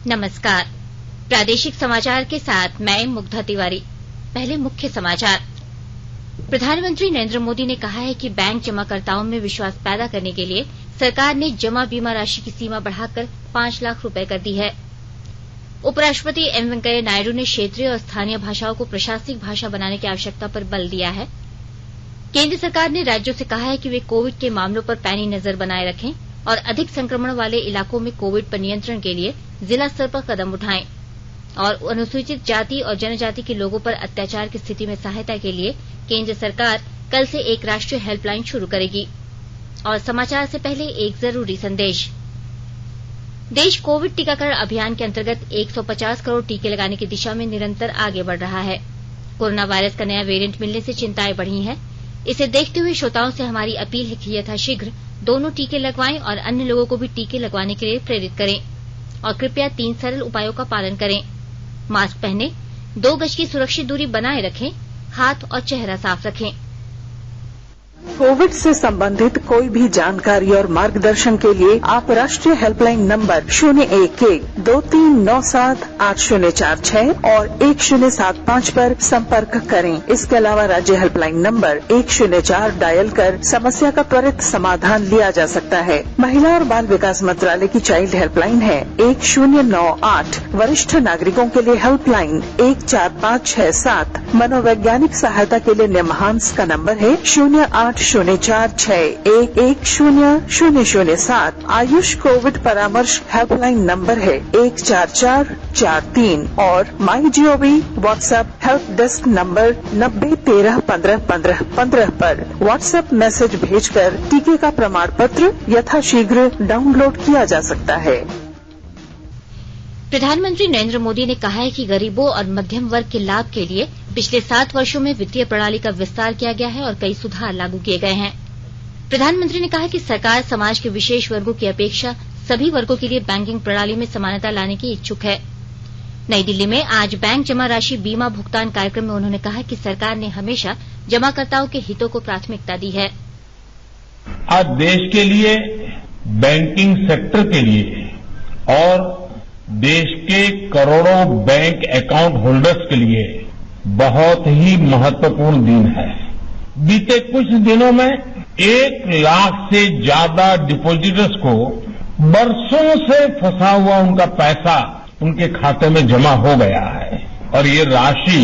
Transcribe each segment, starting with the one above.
नमस्कार। प्रादेशिक समाचार के साथ मैं मुग्धा तिवारी। पहले मुख्य समाचार। प्रधानमंत्री नरेंद्र मोदी ने कहा है कि बैंक जमाकर्ताओं में विश्वास पैदा करने के लिए सरकार ने जमा बीमा राशि की सीमा बढ़ाकर 5 लाख रुपए कर दी है। उपराष्ट्रपति एम वेंकैया नायडू ने क्षेत्रीय और स्थानीय भाषाओं को प्रशासनिक भाषा बनाने की आवश्यकता पर बल दिया है। केंद्र सरकार ने राज्यों से कहा है कि वे कोविड के मामलों पर पैनी नजर बनाए रखें और अधिक संक्रमण वाले इलाकों में कोविड पर नियंत्रण के लिए जिला स्तर पर कदम उठाएं। और अनुसूचित जाति और जनजाति के लोगों पर अत्याचार की स्थिति में सहायता के लिए केंद्र सरकार कल से एक राष्ट्रीय हेल्पलाइन शुरू करेगी। और समाचार से पहले एक जरूरी संदेश। देश कोविड टीकाकरण अभियान के अंतर्गत 150 करोड़ टीके लगाने की दिशा में निरंतर आगे बढ़ रहा है। कोरोना वायरस का नया वेरिएंट मिलने से चिंताएं बढ़ी हैं। इसे देखते हुए श्रोताओं से हमारी अपील है कि यथाशीघ्र दोनों टीके लगवाएं और अन्य लोगों को भी टीके लगवाने के लिए प्रेरित करें। और कृपया 3 सरल उपायों का पालन करें। मास्क पहनें, 2 गज की सुरक्षित दूरी बनाए रखें, हाथ और चेहरा साफ रखें। कोविड से संबंधित कोई भी जानकारी और मार्गदर्शन के लिए आप राष्ट्रीय हेल्पलाइन नंबर 011-2397-8046 और 1075 पर संपर्क करें। इसके अलावा राज्य हेल्पलाइन नंबर 104 डायल कर समस्या का त्वरित समाधान लिया जा सकता है। महिला और बाल विकास मंत्रालय की चाइल्ड हेल्पलाइन है 1098। वरिष्ठ नागरिकों के लिए हेल्पलाइन 14567। मनोवैज्ञानिक सहायता के लिए निमहांस का नंबर है 0804611007। आयुष कोविड परामर्श हेल्पलाइन नंबर है 14443 और MyGov WhatsApp help desk number 90131515 पर व्हाट्सएप मैसेज भेजकर टीके का प्रमाण पत्र यथाशीघ्र डाउनलोड किया जा सकता है। प्रधानमंत्री नरेंद्र मोदी ने कहा है कि गरीबों और मध्यम वर्ग के लाभ के लिए पिछले 7 वर्षों में वित्तीय प्रणाली का विस्तार किया गया है और कई सुधार लागू किए गए हैं। प्रधानमंत्री ने कहा कि सरकार समाज के विशेष वर्गों की अपेक्षा सभी वर्गों के लिए बैंकिंग प्रणाली में समानता लाने की इच्छुक है। नई दिल्ली में आज बैंक जमा राशि बीमा भुगतान कार्यक्रम में उन्होंने कहा कि सरकार ने हमेशा जमाकर्ताओं के हितों को प्राथमिकता दी है। आज देश के लिए, बैंकिंग सेक्टर के लिए और देश के करोड़ों बैंक अकाउंट होल्डर्स के लिए बहुत ही महत्वपूर्ण दिन है। बीते कुछ दिनों में 1 लाख से ज्यादा डिपोजिटर्स को बरसों से फंसा हुआ उनका पैसा उनके खाते में जमा हो गया है और ये राशि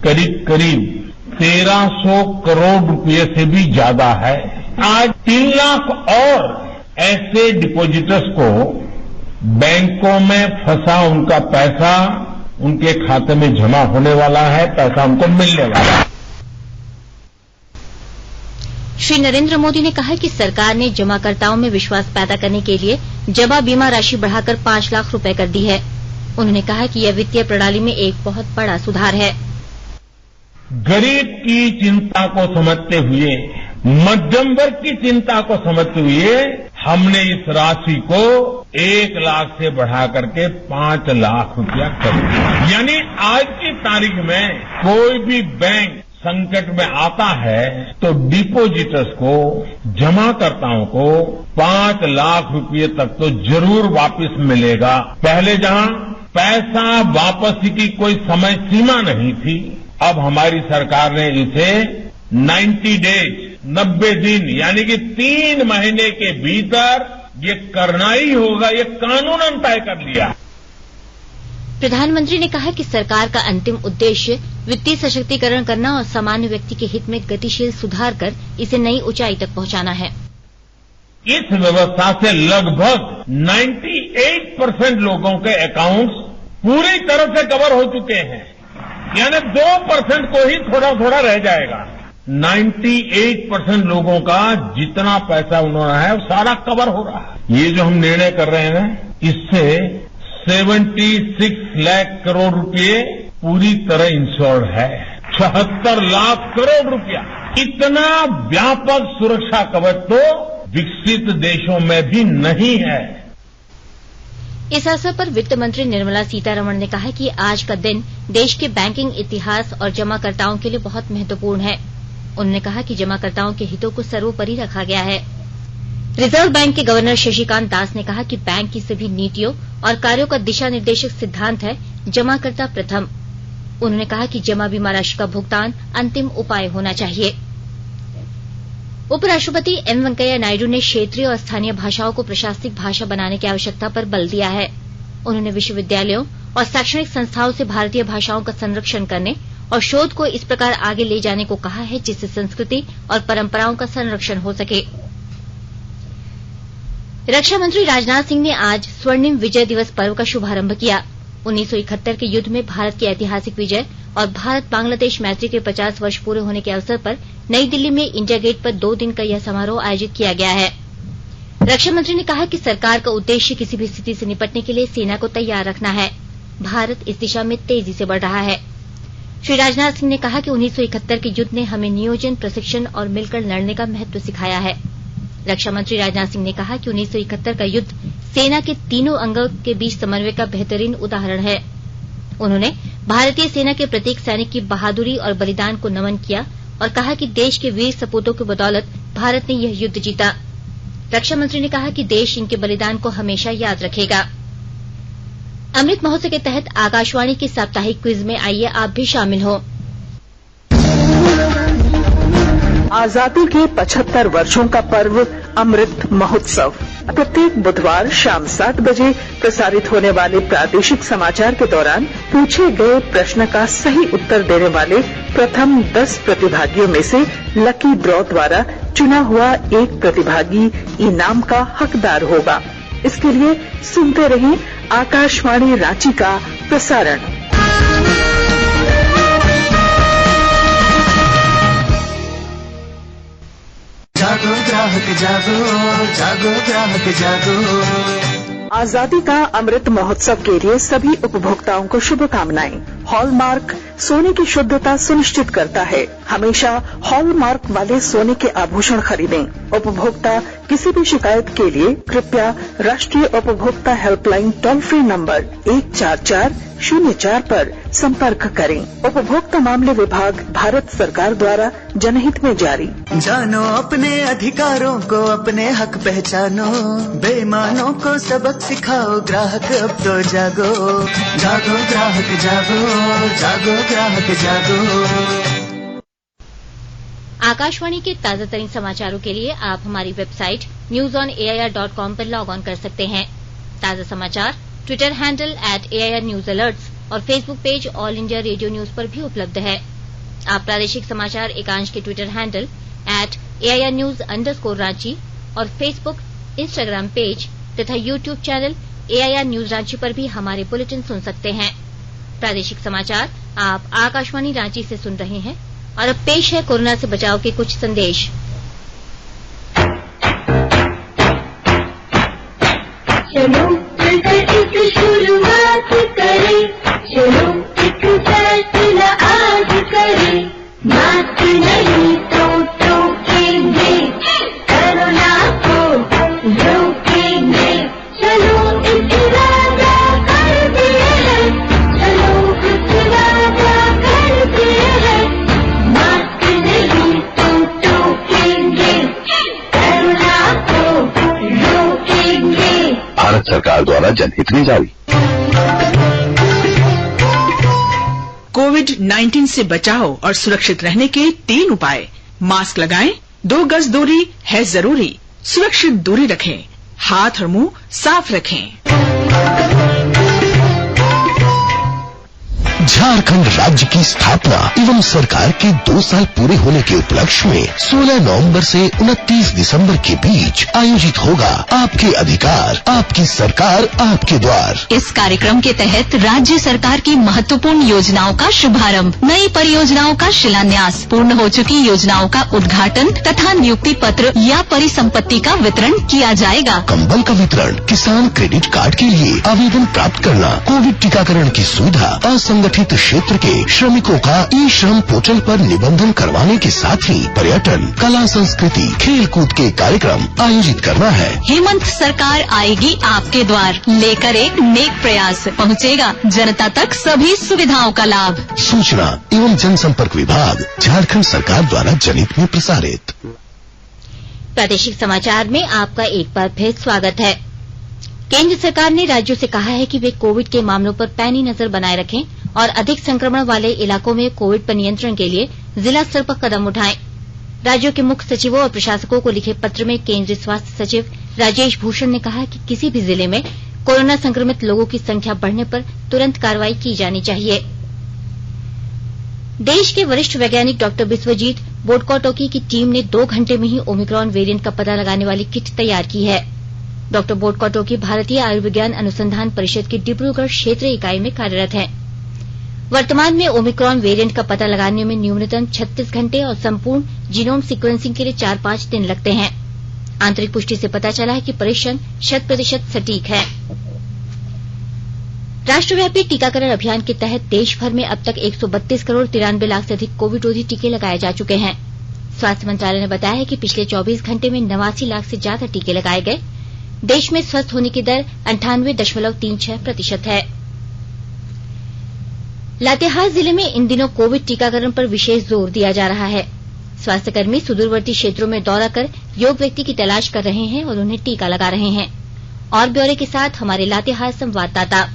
करीब करीब 1300 करोड़ रुपए से भी ज्यादा है। आज 3 लाख और ऐसे डिपोजिटर्स को बैंकों में फंसा उनका पैसा उनके खाते में जमा होने वाला है, पैसा उनको मिलने वाला है। श्री नरेंद्र मोदी ने कहा कि सरकार ने जमाकर्ताओं में विश्वास पैदा करने के लिए जमा बीमा राशि बढ़ाकर 5 लाख रुपए कर दी है। उन्होंने कहा कि यह वित्तीय प्रणाली में एक बहुत बड़ा सुधार है। गरीब की चिंता को समझते हुए, मध्यम वर्ग की चिंता को समझते हुए हमने इस राशि को 1 लाख से बढ़ा करके 5 लाख रुपया कर दिया। यानी आज की तारीख में कोई भी बैंक संकट में आता है तो डिपोजिटर्स को, जमाकर्ताओं को 5 लाख रुपये तक तो जरूर वापस मिलेगा। पहले जहां पैसा वापसी की कोई समय सीमा नहीं थी, अब हमारी सरकार ने इसे 90 डेज 90 दिन यानी कि 3 महीने के भीतर ये करना ही होगा, ये कानूनन तय कर लिया। प्रधानमंत्री ने कहा कि सरकार का अंतिम उद्देश्य वित्तीय सशक्तिकरण करना और सामान्य व्यक्ति के हित में गतिशील सुधार कर इसे नई ऊंचाई तक पहुंचाना है। इस व्यवस्था से लगभग 98% लोगों के अकाउंट्स पूरी तरह से कवर हो चुके हैं, यानी 2% को ही थोड़ा थोड़ा रह जाएगा। 98% लोगों का जितना पैसा उन्होंने है वो सारा कवर हो रहा है। ये जो हम निर्णय कर रहे हैं इससे 76 लाख करोड़ रुपए पूरी तरह इंश्योर्ड है। 76 लाख करोड़ रुपया, इतना व्यापक सुरक्षा कवच तो विकसित देशों में भी नहीं है। इस अवसर पर वित्त मंत्री निर्मला सीतारमण ने कहा कि आज का दिन देश के बैंकिंग इतिहास और जमाकर्ताओं के लिए बहुत महत्वपूर्ण है। उन्होंने कहा कि जमाकर्ताओं के हितों को सर्वोपरि रखा गया है। रिजर्व बैंक के गवर्नर शशिकांत दास ने कहा कि बैंक की सभी नीतियों और कार्यों का दिशा निर्देशक सिद्धांत है जमाकर्ता प्रथम। उन्होंने कहा कि जमा बीमा राशि का भुगतान अंतिम उपाय होना चाहिए। उपराष्ट्रपति एम वेंकैया नायडू ने क्षेत्रीय और स्थानीय भाषाओं को प्रशासनिक भाषा बनाने की आवश्यकता पर बल दिया है। उन्होंने विश्वविद्यालयों और शैक्षणिक संस्थाओं से भारतीय भाषाओं का संरक्षण करने और शोध को इस प्रकार आगे ले जाने को कहा है जिससे संस्कृति और परंपराओं का संरक्षण हो सके। रक्षा मंत्री राजनाथ सिंह ने आज स्वर्णिम विजय दिवस पर्व का शुभारंभ किया। 1971 के युद्ध में भारत की ऐतिहासिक विजय और भारत बांग्लादेश मैत्री के 50 वर्ष पूरे होने के अवसर पर नई दिल्ली में इंडिया गेट पर 2 दिन का यह समारोह आयोजित किया गया है। रक्षा मंत्री ने कहा कि सरकार का उद्देश्य किसी भी स्थिति से निपटने के लिए सेना को तैयार रखना है। भारत इस दिशा में तेजी से बढ़ रहा है। श्री राजनाथ सिंह ने कहा कि 1971 के युद्ध ने हमें नियोजन, प्रशिक्षण और मिलकर लड़ने का महत्व सिखाया है। रक्षा मंत्री राजनाथ सिंह ने कहा कि 1971 का युद्ध सेना के तीनों अंगों के बीच समन्वय का बेहतरीन उदाहरण है। उन्होंने भारतीय सेना के प्रत्येक सैनिक की बहादुरी और बलिदान को नमन किया और कहा कि देश के वीर सपूतों की बदौलत भारत ने यह युद्ध जीता। रक्षा मंत्री ने कहा कि देश इनके बलिदान को हमेशा याद रखेगा। अमृत महोत्सव के तहत आकाशवाणी के साप्ताहिक क्विज में आइए आप भी शामिल हो। आजादी के 75 वर्षों का पर्व अमृत महोत्सव प्रत्येक बुधवार शाम 7 बजे प्रसारित होने वाले प्रादेशिक समाचार के दौरान पूछे गए प्रश्न का सही उत्तर देने वाले प्रथम 10 प्रतिभागियों में से लकी ड्रॉ द्वारा चुना हुआ एक प्रतिभागी इनाम का हकदार होगा। इसके लिए सुनते रहें आकाशवाणी रांची का प्रसारण। जागो ग्राहक जागो, जागो ग्राहक जागो। आजादी का अमृत महोत्सव के लिए सभी उपभोक्ताओं को शुभकामनाएं। हॉलमार्क सोने की शुद्धता सुनिश्चित करता है। हमेशा हॉलमार्क वाले सोने के आभूषण खरीदें। उपभोक्ता किसी भी शिकायत के लिए कृपया राष्ट्रीय उपभोक्ता हेल्पलाइन टोल फ्री नंबर 14404 पर संपर्क करें। उपभोक्ता मामले विभाग भारत सरकार द्वारा जनहित में जारी। जानो अपने अधिकारों को, अपने हक पहचानो, बेईमानों को सबक सिखाओ, ग्राहक अब तो जागो। जागो ग्राहक जागो, जागो ग्राहक जागो। आकाशवाणी के ताजा तरीन समाचारों के लिए आप हमारी वेबसाइट newsonair.com पर लॉग ऑन कर सकते हैं। ताजा समाचार Twitter handle @AIR News Alerts और Facebook page all India radio news पर भी उपलब्ध है। आप प्रादेशिक समाचार एकांश के ट्विटर हैंडल @AIR News _ और फेसबुक, इंस्टाग्राम पेज तथा YouTube channel AIR news Ranchi पर भी हमारे बुलेटिन सुन सकते हैं। प्रादेशिक समाचार आप आकाशवाणी रांची से सुन रहे हैं और अब पेश है कोरोना से बचाव के कुछ संदेश। चलो मिलकर एक शुरुआत करें, चलो एक फैसला आज करें, मास्क नहीं तो टोकेंगे, कोरोना को रोकेंगे। चलो एक वादा करते हैं, चलो एक वादा करते हैं, मास्क नहीं तो टोकेंगे, कोरोना को रोकेंगे। भारत सरकार द्वारा जनहित में जारी। कोविड-19 से बचाव और सुरक्षित रहने के 3 उपाय। मास्क लगाएं, 2 गज दूरी है जरूरी, सुरक्षित दूरी रखें, हाथ और मुंह साफ रखें। झारखंड राज्य की स्थापना एवं सरकार के 2 साल पूरे होने के उपलक्ष्य में 16 नवंबर से 29 दिसंबर के बीच आयोजित होगा आपके अधिकार, आपकी सरकार, आपके द्वार। इस कार्यक्रम के तहत राज्य सरकार की महत्वपूर्ण योजनाओं का शुभारंभ, नई परियोजनाओं का शिलान्यास, पूर्ण हो चुकी योजनाओं का उद्घाटन तथा नियुक्ति पत्र या परिसंपत्ति का वितरण किया जाएगा। कंबल का वितरण, किसान क्रेडिट कार्ड के लिए आवेदन प्राप्त करना, कोविड टीकाकरण की सुविधा, असंगठित क्षेत्र के श्रमिकों का ई-श्रम पोर्टल पर निबंधन करवाने के साथ ही पर्यटन, कला, संस्कृति, खेल कूद के कार्यक्रम आयोजित करना है। हेमंत सरकार आएगी आपके द्वार, लेकर एक नेक प्रयास, पहुंचेगा जनता तक सभी सुविधाओं का लाभ। सूचना एवं जनसंपर्क विभाग, झारखंड सरकार द्वारा जनहित में प्रसारित। प्रादेशिक समाचार में आपका एक बार फिर स्वागत है। केंद्र सरकार ने राज्यों से कहा है कि वे कोविड के मामलों पर पैनी नजर बनाए रखें और अधिक संक्रमण वाले इलाकों में कोविड पर नियंत्रण के लिए जिला स्तर पर कदम उठाएं। राज्यों के मुख्य सचिवों और प्रशासकों को लिखे पत्र में केंद्रीय स्वास्थ्य सचिव राजेश भूषण ने कहा कि किसी भी जिले में कोरोना संक्रमित लोगों की संख्या बढ़ने पर तुरंत कार्रवाई की जानी चाहिए। देश के वरिष्ठ वैज्ञानिक डॉक्टर बिस्वजीत बोडकोटोकी की टीम ने 2 घंटे में ही ओमिक्रॉन वेरिएंट का पता लगाने वाली किट तैयार की है। डॉक्टर बोडकोटोकी भारतीय आयुर्विज्ञान अनुसंधान परिषद की डिब्रूगढ़ क्षेत्रीय इकाई में कार्यरत हैं। वर्तमान में ओमिक्रॉन वेरिएंट का पता लगाने में न्यूनतम 36 घंटे और संपूर्ण जीनोम सीक्वेंसिंग के लिए 4-5 दिन लगते हैं। आंतरिक पुष्टि से पता चला है कि परीक्षण 100% सटीक है। राष्ट्रव्यापी टीकाकरण अभियान के तहत देश भर में अब तक 132 करोड़ 93 लाख से अधिक कोविड रोधी टीके लगाए जा चुके हैं। स्वास्थ्य मंत्रालय ने बताया है कि पिछले 24 घंटे में 89 लाख से ज्यादा टीके लगाए गए। देश में स्वस्थ होने की दर 98.36% है। लातेहार जिले में इन दिनों कोविड टीकाकरण पर विशेष जोर दिया जा रहा है। स्वास्थ्यकर्मी सुदूरवर्ती क्षेत्रों में दौरा कर योग्य व्यक्ति की तलाश कर रहे हैं और उन्हें टीका लगा रहे हैं। और ब्यौरे के साथ हमारे लातेहार संवाददाता।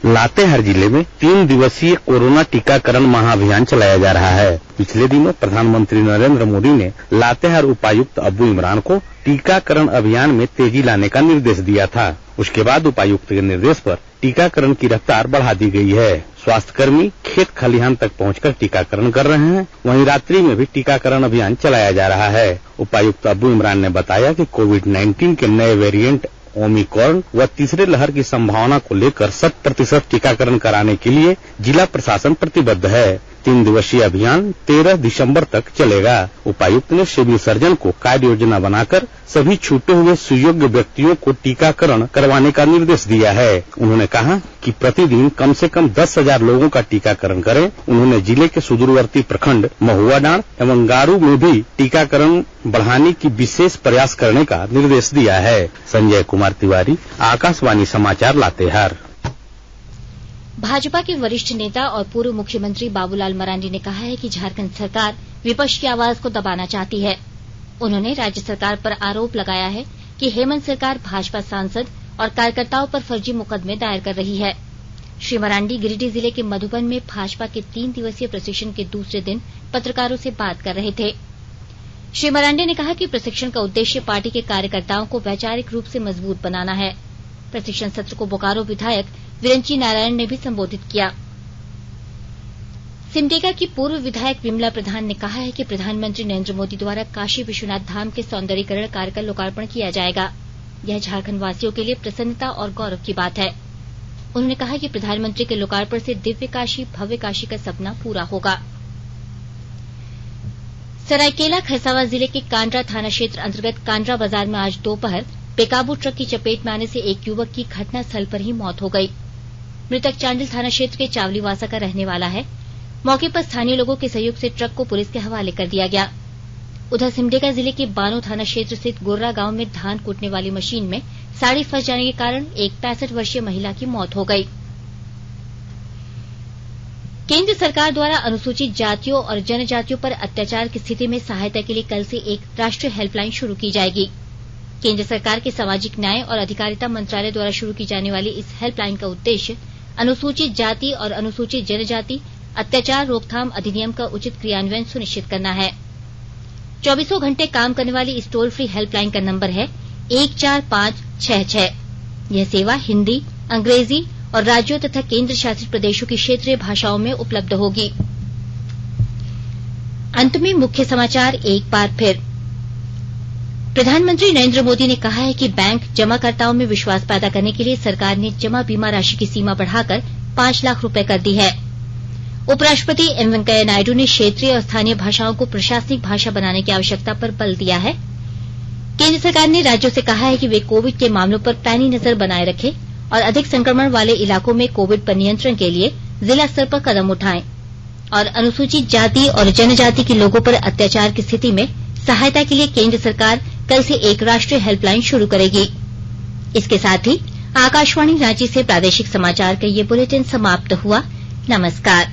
लातेहार जिले में 3 दिवसीय कोरोना टीकाकरण महाअभियान चलाया जा रहा है। पिछले दिनों प्रधानमंत्री नरेंद्र मोदी ने लातेहार उपायुक्त अब्बू इमरान को टीकाकरण अभियान में तेजी लाने का निर्देश दिया था। उसके बाद उपायुक्त के निर्देश पर टीकाकरण की रफ्तार बढ़ा दी गई है। स्वास्थ्यकर्मी खेत खलिहान तक पहुंचकर टीकाकरण कर रहे हैं। वहीं रात्रि में भी टीकाकरण अभियान चलाया जा रहा है। उपायुक्त अब्बू इमरान ने बताया कि कोविड-19 के नए वेरिएंट ओमिक्रॉन व तीसरे लहर की संभावना को लेकर 100% टीकाकरण कराने के लिए जिला प्रशासन प्रतिबद्ध है। 3 दिवसीय अभियान 13 दिसंबर तक चलेगा। उपायुक्त ने सिविल सर्जन को कार्य योजना बनाकर सभी छूटे हुए सुयोग्य व्यक्तियों को टीकाकरण करवाने का निर्देश दिया है। उन्होंने कहा कि प्रतिदिन कम से कम 10,000 लोगों का टीकाकरण करें। उन्होंने जिले के सुदूरवर्ती प्रखंड महुआडांड़ एवं गारू में भी टीकाकरण बढ़ाने की विशेष प्रयास करने का निर्देश दिया है। संजय कुमार तिवारी, आकाशवाणी समाचार, लातेहार। भाजपा के वरिष्ठ नेता और पूर्व मुख्यमंत्री बाबूलाल मरांडी ने कहा है कि झारखंड सरकार विपक्ष की आवाज को दबाना चाहती है। उन्होंने राज्य सरकार पर आरोप लगाया है कि हेमंत सरकार भाजपा सांसद और कार्यकर्ताओं पर फर्जी मुकदमे दायर कर रही है। श्री मरांडी गिरिडीह जिले के मधुबन में भाजपा के 3 दिवसीय प्रशिक्षण के दूसरे दिन पत्रकारों से बात कर रहे थे। श्री मरांडी ने कहा कि प्रशिक्षण का उद्देश्य पार्टी के कार्यकर्ताओं को वैचारिक रूप से मजबूत बनाना है। प्रशिक्षण सत्र को बोकारो विधायक विरंची नारायण ने भी संबोधित किया। सिमडेगा की पूर्व विधायक विमला प्रधान ने कहा है कि प्रधानमंत्री नरेंद्र मोदी द्वारा काशी विश्वनाथ धाम के सौंदर्यीकरण कार्य का लोकार्पण किया जाएगा। यह झारखंड वासियों के लिए प्रसन्नता और गौरव की बात है। उन्होंने कहा कि प्रधानमंत्री के लोकार्पण से दिव्य काशी भव्य काशी का सपना पूरा होगा। सरायकेला खरसावां जिले के कांड्रा थाना क्षेत्र अंतर्गत कांड्रा बाजार में आज दोपहर बेकाबू ट्रक की चपेट में आने से एक युवक की घटनास्थल पर ही मौत हो गई। मृतक चांडिल थाना क्षेत्र के चावलीवासा का रहने वाला है। मौके पर स्थानीय लोगों के सहयोग से ट्रक को पुलिस के हवाले कर दिया गया। उधर सिमडेगा जिले के बानो थाना क्षेत्र स्थित गोर्रा गांव में धान कूटने वाली मशीन में साड़ी फंस जाने के कारण एक 65 वर्षीय महिला की मौत हो गई। केंद्र सरकार द्वारा अनुसूचित जातियों और जनजातियों पर अत्याचार की स्थिति में सहायता के लिए कल से एक राष्ट्रीय हेल्पलाइन शुरू की जाएगी। केंद्र सरकार के सामाजिक न्याय और अधिकारिता मंत्रालय द्वारा शुरू की जाने वाली इस हेल्पलाइन का उद्देश्य अनुसूचित जाति और अनुसूचित जनजाति अत्याचार रोकथाम अधिनियम का उचित क्रियान्वयन सुनिश्चित करना है। 24 घंटे काम करने वाली इस टोल फ्री हेल्पलाइन का नंबर है 14566। यह सेवा हिंदी, अंग्रेजी और राज्यों तथा केंद्र शासित प्रदेशों की क्षेत्रीय भाषाओं में उपलब्ध होगी। अंत में मुख्य समाचार एक बार फिर। प्रधानमंत्री नरेंद्र मोदी ने कहा है कि बैंक जमाकर्ताओं में विश्वास पैदा करने के लिए सरकार ने जमा बीमा राशि की सीमा बढ़ाकर 5 लाख रुपए कर दी है। उपराष्ट्रपति एम वेंकैया नायडू ने क्षेत्रीय और स्थानीय भाषाओं को प्रशासनिक भाषा बनाने की आवश्यकता पर बल दिया है। केंद्र सरकार ने राज्यों से कहा है कि वे कोविड के मामलों पर पैनी नजर बनाए रखें और अधिक संक्रमण वाले इलाकों में कोविड पर नियंत्रण के लिए जिला स्तर पर कदम उठाएं और अनुसूचित जाति और जनजाति के लोगों पर अत्याचार की स्थिति में सहायता के लिए केंद्र सरकार कल से एक राष्ट्रीय हेल्पलाइन शुरू करेगी। इसके साथ ही आकाशवाणी रांची से प्रादेशिक समाचार का ये बुलेटिन समाप्त हुआ। नमस्कार।